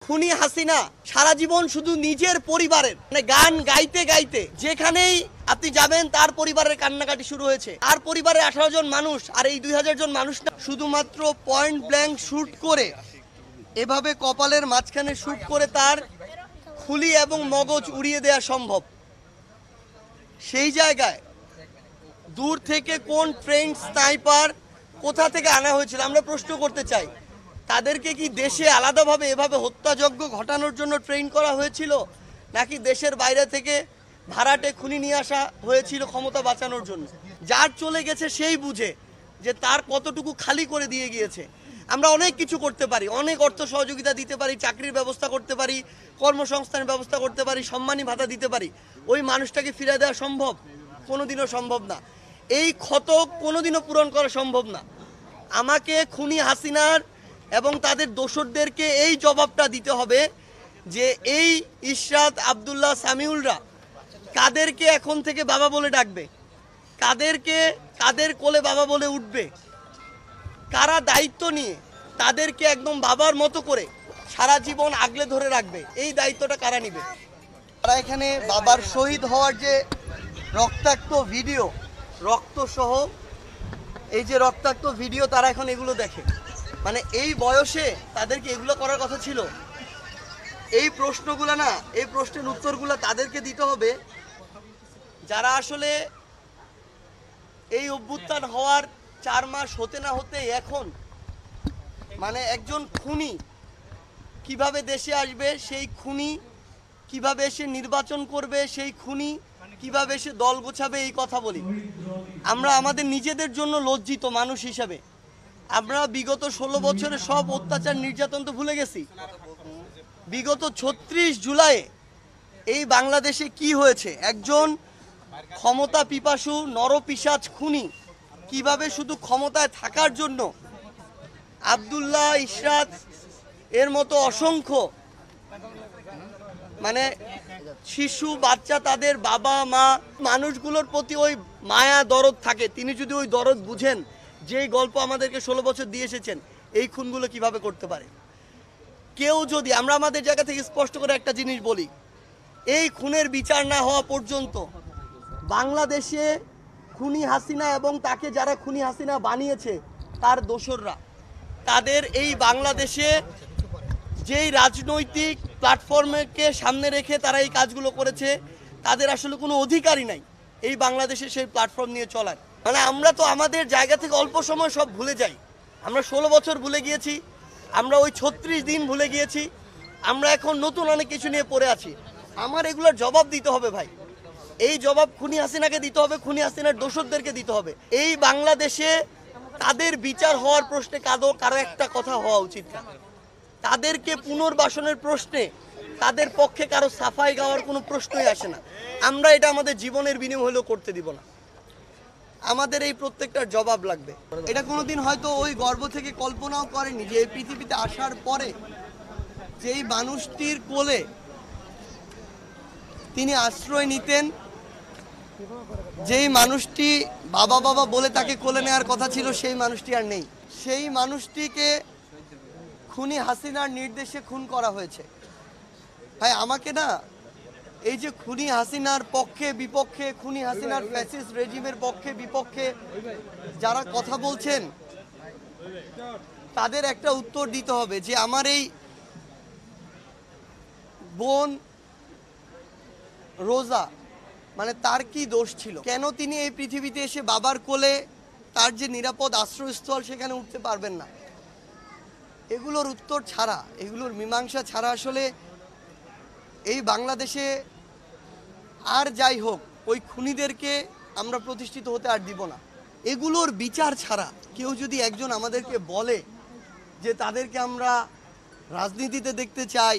খুনি হাসিনা সারা জীবন শুধু নিজের পরিবারের মানে গান গাইতে গাইতে যেখানেই আপনি যাবেন তার পরিবারের কান্নাকাটি শুরু হয়েছে। আর পরিবারে 18 জন মানুষ আর এই 2000 জন মানুষ না, শুধুমাত্র পয়েন্ট ব্ল্যাঙ্ক শুট করে এভাবে কপালের মাঝখানে শুট করে তার খুলি এবং মগজ উড়িয়ে দেওয়া সম্ভব। সেই জায়গায় দূর থেকে কোন ট্রেন স্নাইপার কোথা থেকে আনা হয়েছিল আমরা প্রশ্ন করতে চাই। তাদেরকে কি দেশে আলাদাভাবে এভাবে হত্যাযজ্ঞ ঘটানোর জন্য ট্রেন করা হয়েছিল, নাকি দেশের বাইরে থেকে ভাড়াটে খুনি নিয়ে আসা হয়েছিল ক্ষমতা বাঁচানোর জন্য? যার চলে গেছে সেই বুঝে যে তার কতটুকু খালি করে দিয়ে গিয়েছে। আমরা অনেক কিছু করতে পারি, অনেক অর্থ সহযোগিতা দিতে পারি, চাকরির ব্যবস্থা করতে পারি, কর্মসংস্থানের ব্যবস্থা করতে পারি, সম্মানী ভাতা দিতে পারি। ওই মানুষটাকে ফিরে দেওয়া সম্ভব? কোনোদিনও সম্ভব না। এই ক্ষত কোনোদিনও পূরণ করা সম্ভব না। আমাকে খুনি হাসিনার এবং তাদের দোসরদেরকে এই জবাবটা দিতে হবে যে এই ইশরাত, আব্দুল্লাহ, সামিউলরা কাদেরকে এখন থেকে বাবা বলে ডাকবে, কাদেরকে কাদের কোলে বাবা বলে উঠবে, কারা দায়িত্ব নিয়ে তাদেরকে একদম বাবার মতো করে সারা জীবন আগলে ধরে রাখবে, এই দায়িত্বটা কারা নিবে? তারা এখানে বাবার শহীদ হওয়ার যে রক্তাক্ত ভিডিও, রক্তসহ এই যে রক্তাক্ত ভিডিও, তারা এখন এগুলো দেখে। মানে এই বয়সে তাদেরকে এগুলো করার কথা ছিল? এই প্রশ্নগুলো না, এই প্রশ্নের উত্তরগুলো তাদেরকে দিতে হবে যারা আসলে এই অভ্যুত্থান হওয়ার 4 মাস হতে না হতে এখন মানে একজন খুনি কিভাবে দেশে আসবে, সেই খুনি কিভাবে এসে নির্বাচন করবে, সেই খুনি কিভাবে এসে দল গোছাবে, এই কথা বলি। আমরা আমাদের নিজেদের জন্য লজ্জিত মানুষ হিসাবে। আমরা বিগত 16 বছরের সব অত্যাচার নির্যাতন তো ভুলে গেছি। বিগত 36 জুলাই এই বাংলাদেশে কি হয়েছে, একজন ক্ষমতা পিপাসু নরপিশাচ খুনি কিভাবে শুধু ক্ষমতায় থাকার জন্য আব্দুল্লাহ, ইশরাত এর মতো অসংখ্য মানে শিশু, বাচ্চা, তাদের বাবা মা, মানুষগুলোর প্রতি ওই মায়া দরদ থাকে। তিনি যদি ওই দরদ বুঝেন, যেই গল্প আমাদেরকে 16 বছর দিয়ে এসেছেন, এই খুনগুলো কিভাবে করতে পারে? কেউ যদি, আমরা আমাদের জায়গা থেকে স্পষ্ট করে একটা জিনিস বলি, এই খুনের বিচার না হওয়া পর্যন্ত বাংলাদেশে খুনি হাসিনা এবং তাকে যারা খুনি হাসিনা বানিয়েছে তার দোসররা, তাদের এই বাংলাদেশে যেই রাজনৈতিক প্ল্যাটফর্মকে সামনে রেখে তারা এই কাজগুলো করেছে, তাদের আসলে কোনো অধিকারই নাই এই বাংলাদেশে সেই প্ল্যাটফর্ম নিয়ে চলার। মানে আমরা তো আমাদের জায়গা থেকে অল্প সময় সব ভুলে যাই। আমরা 16 বছর ভুলে গিয়েছি, আমরা ওই 36 দিন ভুলে গিয়েছি, আমরা এখন নতুন অনেক কিছু নিয়ে পড়ে আছি। আমার এগুলোর জবাব দিতে হবে ভাই। এই জবাব খুনি হাসিনাকে দিতে হবে, খুনি হাসিনার দোসরদেরকে দিতে হবে। এই বাংলাদেশে তাদের বিচার হওয়ার প্রশ্নে কারো একটা কথা হওয়া উচিত না। তাদেরকে পুনর্বাসনের প্রশ্নে তাদের পক্ষে কারো সাফাই গাওয়ার কোনো প্রশ্নই আসে না। আমরা এটা আমাদের জীবনের বিনিময় হলেও করতে দিব না। আমাদের এই প্রত্যেকটার জবাব লাগবে। এটা কোনোদিন হয়তো ওই গর্ব থেকে কল্পনাও করেনি যে এই পৃথিবীতে আসার পরে যেই মানুষটির কোলে তিনি আশ্রয় নিতেন, যেই মানুষটি বাবা বাবা বলে তাকে কোলে নেওয়ার কথা ছিল, সেই মানুষটি আর নেই। সেই মানুষটিকে খুনি হাসিনার নির্দেশে খুন করা হয়েছে। ভাই আমাকে না, এই যে খুনি হাসিনার পক্ষে বিপক্ষে, খুনি হাসিনার ফ্যাসিস্ট রেজিমের পক্ষে বিপক্ষে যারা কথা বলছেন, তাদের একটা উত্তর দিতে হবে যে আমার এই বোন রোজা মানে তার কি দোষ ছিল, কেন তিনি এই পৃথিবীতে এসে বাবার কোলে তার যে নিরাপদ আশ্রয়স্থল সেখানে উঠতে পারবেন না? এগুলোর উত্তর ছাড়া, এগুলোর মীমাংসা ছাড়া আসলে এই বাংলাদেশে আর যাই হোক ওই খুনিদেরকে আমরা প্রতিষ্ঠিত হতে আর দিব না। এগুলোর বিচার ছাড়া কেউ যদি একজন আমাদেরকে বলে যে তাদেরকে আমরা রাজনীতিতে দেখতে চাই,